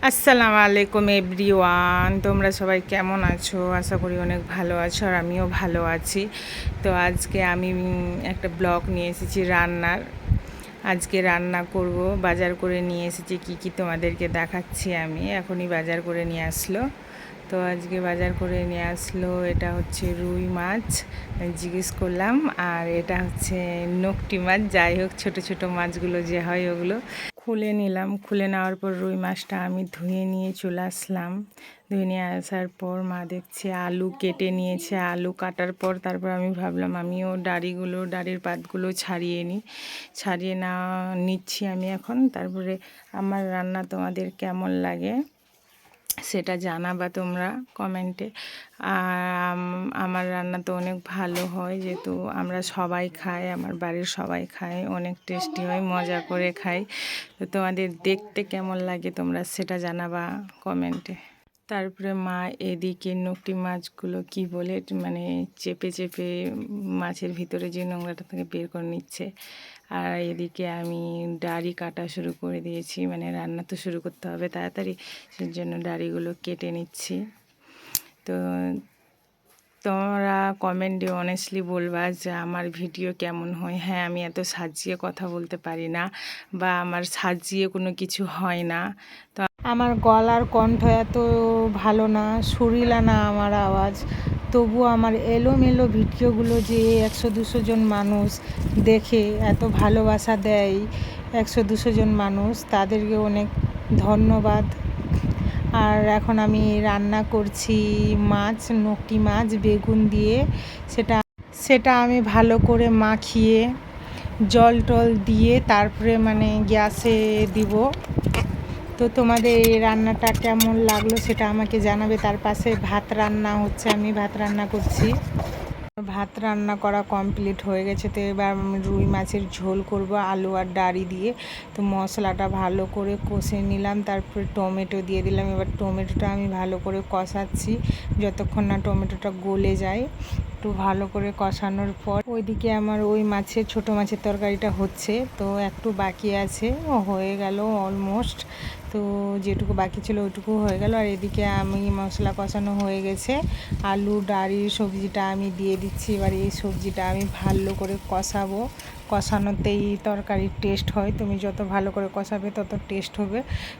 আসসালামু আলাইকুম এভরিওয়ান, তোমরা সবাই কেমন আছো? আশা করি অনেক ভালো আছো আর আমিও ভালো আছি। তো আজকে আমি একটা ব্লগ নিয়ে এসেছি রান্নার। আজকে রান্না করব, বাজার করে নিয়ে এসেছি কি কি তোমাদেরকে দেখাচ্ছি। আমি এখনই বাজার করে নিয়ে আসলো। তো আজকে বাজার করে নিয়ে আসলো, এটা হচ্ছে রুই মাছ, জিজ্ঞেস করলাম, আর এটা হচ্ছে নকটি মাছ। যাই হোক, ছোট ছোট মাছগুলো যে হয় ওগুলো খুলে নিলাম। খুলে নেওয়ার পর রুই মাছটা আমি ধুয়ে নিয়ে চলে আসলাম। ধুয়ে নিয়ে আসার পর মা দেখছে আলু কেটে নিয়েছে। আলু কাটার পর তারপর আমি ভাবলাম আমিও ডাঁড়ির পাতগুলো ছাড়িয়ে নিই। ছাড়িয়ে না নিচ্ছি আমি এখন। তারপরে আমার রান্না তোমাদের কেমন লাগে সেটা জানাবা তোমরা কমেন্টে। আর আমার রান্না তো অনেক ভালো হয়, যেহেতু আমরা সবাই খাই, আমার বাড়ির সবাই খায়, অনেক টেস্টি হয়, মজা করে খাই। তো তোমাদের দেখতে কেমন লাগে তোমরা সেটা জানাবা কমেন্টে। তারপরে মা এদিকে নকটি মাছগুলো কি বলে মানে চেপে চেপে মাছের ভিতরে যে নোংরাটা থেকে বের করে নিচ্ছে। আর এদিকে আমি ডাঁড়ি কাটা শুরু করে দিয়েছি, মানে রান্না তো শুরু করতে হবে তাড়াতাড়ি, সেজন্য ডাঁড়িগুলো কেটে নিচ্ছি। তো তোমরা কমেন্টে অনেস্টলি বলবা যে আমার ভিডিও কেমন হয়। হ্যাঁ, আমি এত সাজিয়ে কথা বলতে পারি না, বা আমার সাজিয়ে কোনো কিছু হয় না। তো আমার গলার কণ্ঠ এত ভালো না, সুরিলা না আমার আওয়াজ। তবু আমার এলোমেলো ভিডিওগুলো যে 100-200 জন মানুষ দেখে এত ভালোবাসা দেয়, 100-200 জন মানুষ, তাদেরকে অনেক ধন্যবাদ। আর এখন আমি রান্না করছি মাছ, নকটি মাছ বেগুন দিয়ে। সেটা আমি ভালো করে মাখিয়ে জল টল দিয়ে তারপরে মানে গ্যাসে দিব। তো তোমাদের এই রান্নাটা কেমন লাগলো সেটা আমাকে জানাবে। তার পাশে ভাত রান্না হচ্ছে, আমি ভাত রান্না করছি। ভাত রান্না করা কমপ্লিট হয়ে গেছে। তো এবার আমি রুই মাছের ঝোল করব আলু আর ডাঁড়ি দিয়ে। তো মশলাটা ভালো করে কষে নিলাম, তারপরে টমেটো দিয়ে দিলাম। এবার টমেটোটা আমি ভালো করে কষাচ্ছি যতক্ষণ না টমেটোটা গলে যায়। একটু ভালো করে কষানোর পর ওইদিকে আমার ওই মাছের ছোটো মাছের তরকারিটা হচ্ছে, তো একটু বাকি আছে, ও হয়ে গেল অলমোস্ট। তো যেটুকু বাকি ছিল ওইটুকু হয়ে গেল। আর এদিকে আমি মশলা কষানো হয়ে গেছে, আলু ডাঁড়ির সবজিটা আমি দিয়ে দিচ্ছি। এবার এই সবজিটা আমি ভালো করে কষাবো। কষানোতেই তরকারির টেস্ট হয়, তুমি যত ভালো করে কষাবে তত টেস্ট হবে।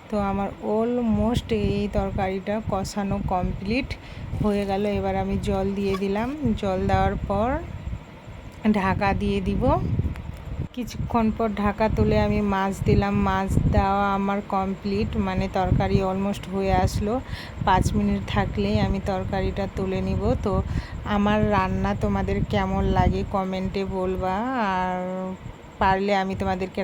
তো আমার অলমোস্ট এই তরকারিটা কষানো কমপ্লিট হয়ে গেল। এবার আমি জল দিয়ে দিলাম। জল দেওয়ার পর ঢাকা দিয়ে দিব। কিছুক্ষণ পর ঢাকা তুলে আমি মাছ দিলাম। মাছ দেওয়া আমার কমপ্লিট, মানে তরকারি অলমোস্ট হয়ে আসলো। 5 মিনিট থাকলেই আমি তরকারিটা তুলে নিব। তো আমার রান্না তোমাদের কেমন লাগে কমেন্টে বলবা, আর পারলে আমি তোমাদেরকে